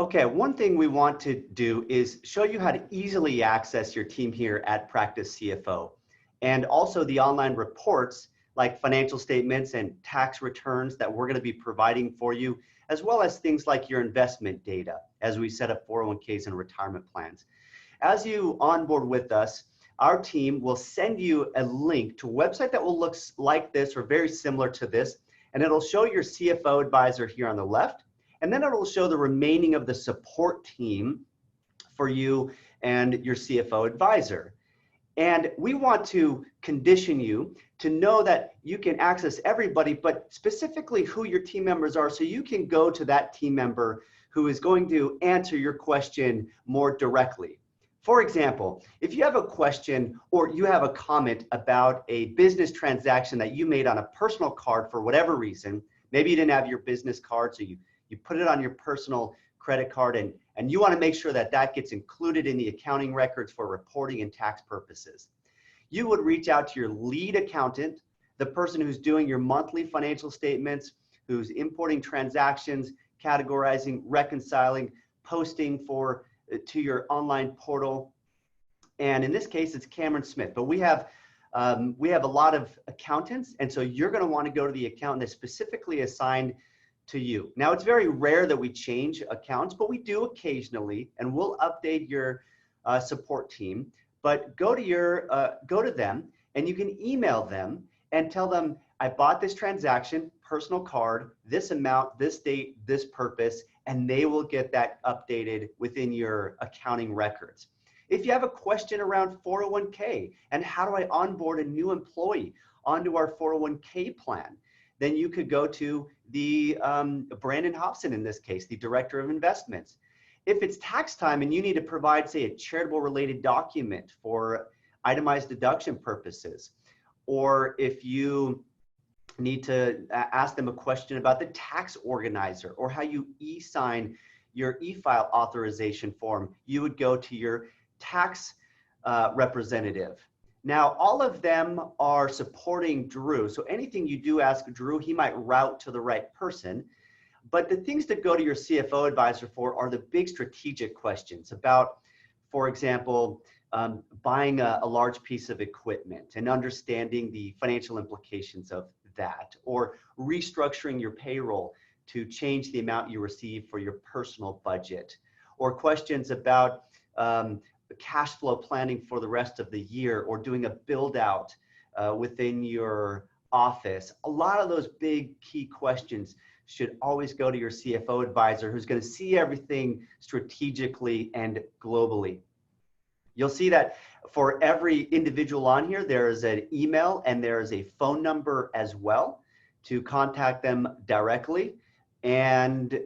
Okay, one thing we want to do is show you how to easily access your team here at Practice CFO, and also the online reports like financial statements and tax returns that we're going to be providing for you, as well as things like your investment data as we set up 401ks and retirement plans. As you onboard with us, our team will send you a link to a website that will look like this or very similar to this, and it'll show your CFO advisor here on the left. And then it'll show the remaining of the support team for you and your CFO advisor. And we want to condition you to know that you can access everybody, but specifically who your team members are, so you can go to that team member who is going to answer your question more directly. For example, if you have a question or you have a comment about a business transaction that you made on a personal card for whatever reason, maybe you didn't have your business card, so you put it on your personal credit card, and you want to make sure that that gets included in the accounting records for reporting and tax purposes. You would reach out to your lead accountant, the person who's doing your monthly financial statements, who's importing transactions, categorizing, reconciling, posting to your online portal. And in this case, it's Cameron Smith, but we have a lot of accountants, and so you're going to want to go to the accountant that's specifically assigned to you. Now, it's very rare that we change accounts, but we do occasionally, and we'll update your support team. But go to them, and you can email them and tell them, I bought this transaction, personal card, this amount, this date, this purpose, and they will get that updated within your accounting records. If you have a question around 401k and how do I onboard a new employee onto our 401k plan, then you could go to the Brandon Hobson, in this case, the Director of Investments. If it's tax time and you need to provide, say, a charitable related document for itemized deduction purposes, or if you need to ask them a question about the tax organizer or how you e-sign your e-file authorization form, you would go to your tax representative. Now, all of them are supporting Drew. So anything you do ask Drew, he might route to the right person. But the things to go to your CFO advisor for are the big strategic questions about, for example, buying a large piece of equipment and understanding the financial implications of that, or restructuring your payroll to change the amount you receive for your personal budget, or questions about cash flow planning for the rest of the year, or doing a build out within your office. A lot of those big key questions should always go to your CFO advisor, who's going to see everything strategically and globally. You'll see that for every individual on here, there is an email and there is a phone number as well to contact them directly. And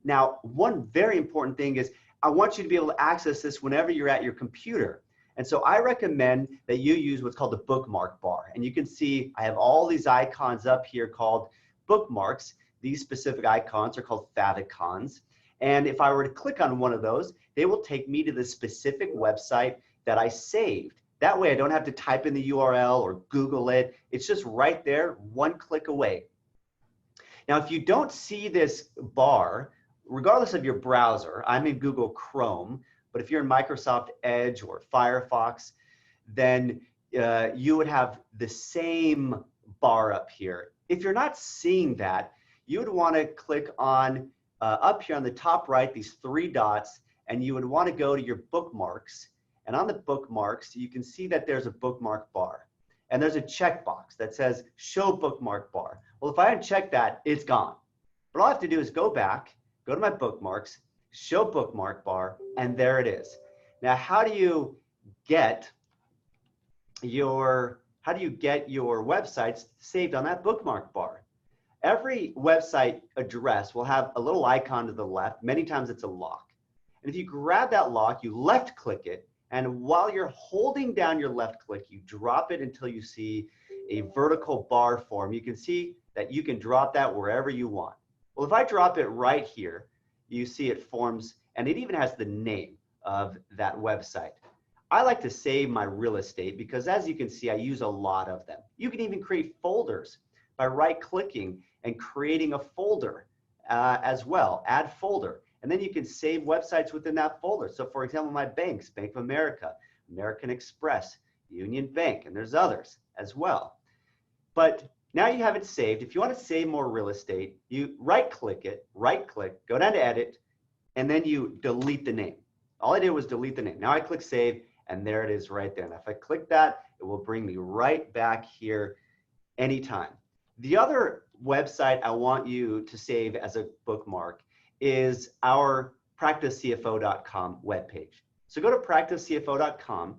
now, one very important thing is I want you to be able to access this whenever you're at your computer. And so I recommend that you use what's called the bookmark bar. And you can see I have all these icons up here called bookmarks. These specific icons are called favicons. And if I were to click on one of those, they will take me to the specific website that I saved. That way I don't have to type in the URL or Google it. It's just right there, one click away. Now, if you don't see this bar, regardless of your browser, I'm in Google Chrome, but if you're in Microsoft Edge or Firefox, then you would have the same bar up here. If you're not seeing that, you would want to click on up here on the top right, these three dots, and you would want to go to your bookmarks. And on the bookmarks, you can see that there's a bookmark bar. And there's a checkbox that says show bookmark bar. Well, if I uncheck that, it's gone. But all I have to do is go back, go to my bookmarks, show bookmark bar, and there it is. Now, how do you get your websites saved on that bookmark bar? Every website address will have a little icon to the left. Many times it's a lock. And if you grab that lock, you left click it, and while you're holding down your left click, you drop it until you see a vertical bar form. You can see that you can drop that wherever you want. Well, if I drop it right here, you see it forms, and it even has the name of that website. I like to save my real estate because, as you can see, I use a lot of them. You can even create folders by right-clicking and creating a folder as well, add folder. And then you can save websites within that folder. So for example, my banks, Bank of America, American Express, Union Bank, and there's others as well. But now you have it saved. If you want to save more real estate, you right-click it, go down to edit, and then you delete the name. All I did was delete the name. Now I click save, and there it is right there. Now if I click that, it will bring me right back here anytime. The other website I want you to save as a bookmark is our practicecfo.com webpage. So go to practicecfo.com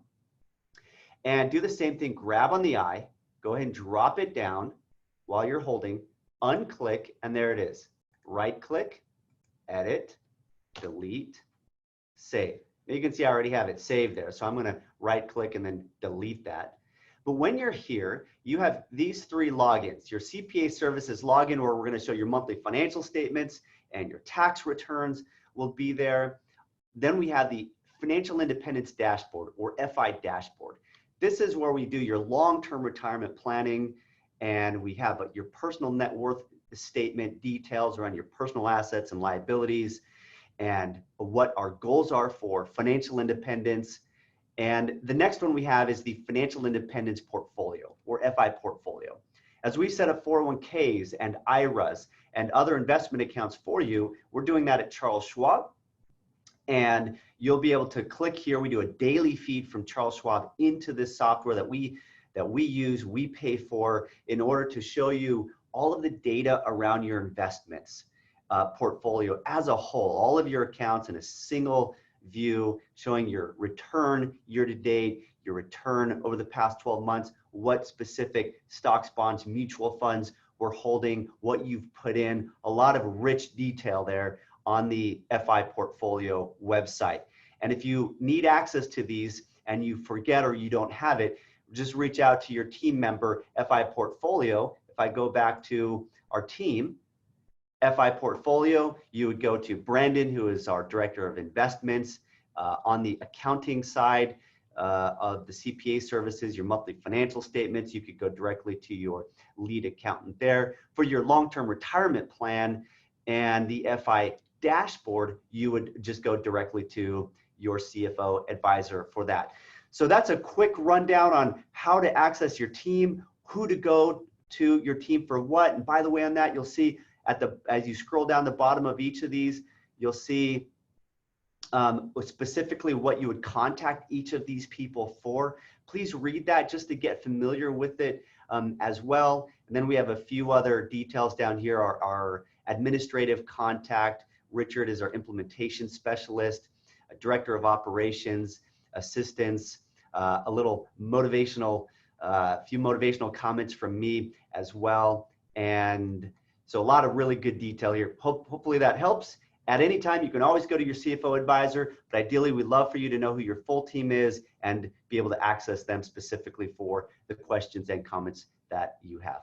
and do the same thing. Grab on the eye, go ahead and drop it down while you're holding, unclick, and there it is. Right click, edit, delete, save. Now you can see I already have it saved there. So I'm going to right click and then delete that. But when you're here, you have these three logins. Your CPA services login, where we're going to show your monthly financial statements and your tax returns will be there. Then we have the financial independence dashboard, or FI dashboard. This is where we do your long-term retirement planning, and we have your personal net worth statement details around your personal assets and liabilities, and what our goals are for financial independence. And the next one we have is the financial independence portfolio, or FI portfolio. As we set up 401ks and IRAs and other investment accounts for you, we're doing that at Charles Schwab. And you'll be able to click here. We do a daily feed from Charles Schwab into this software that we use, we pay for, in order to show you all of the data around your investments portfolio as a whole, all of your accounts in a single view, showing your return year to date, your return over the past 12 months, what specific stocks, bonds, mutual funds we're holding, what you've put in, a lot of rich detail there on the FI portfolio website. And if you need access to these and you forget or you don't have it, just reach out to your team member, FI portfolio. If I go back to our team, FI portfolio, you would go to Brandon, who is our director of investments. On the accounting side of the CPA services, your monthly financial statements, you could go directly to your lead accountant there. For your long-term retirement plan and the FI dashboard, you would just go directly to your CFO advisor for that. So that's a quick rundown on how to access your team, who to go to your team for what. And by the way, on that, you'll see as you scroll down the bottom of each of these, you'll see specifically what you would contact each of these people for. Please read that just to get familiar with it as well. And then we have a few other details down here. Our administrative contact, Richard, is our implementation specialist, a director of operations, assistants, a little motivational, few motivational comments from me as well. And so a lot of really good detail here. Hopefully that helps. At any time, you can always go to your CFO advisor, but ideally we'd love for you to know who your full team is and be able to access them specifically for the questions and comments that you have.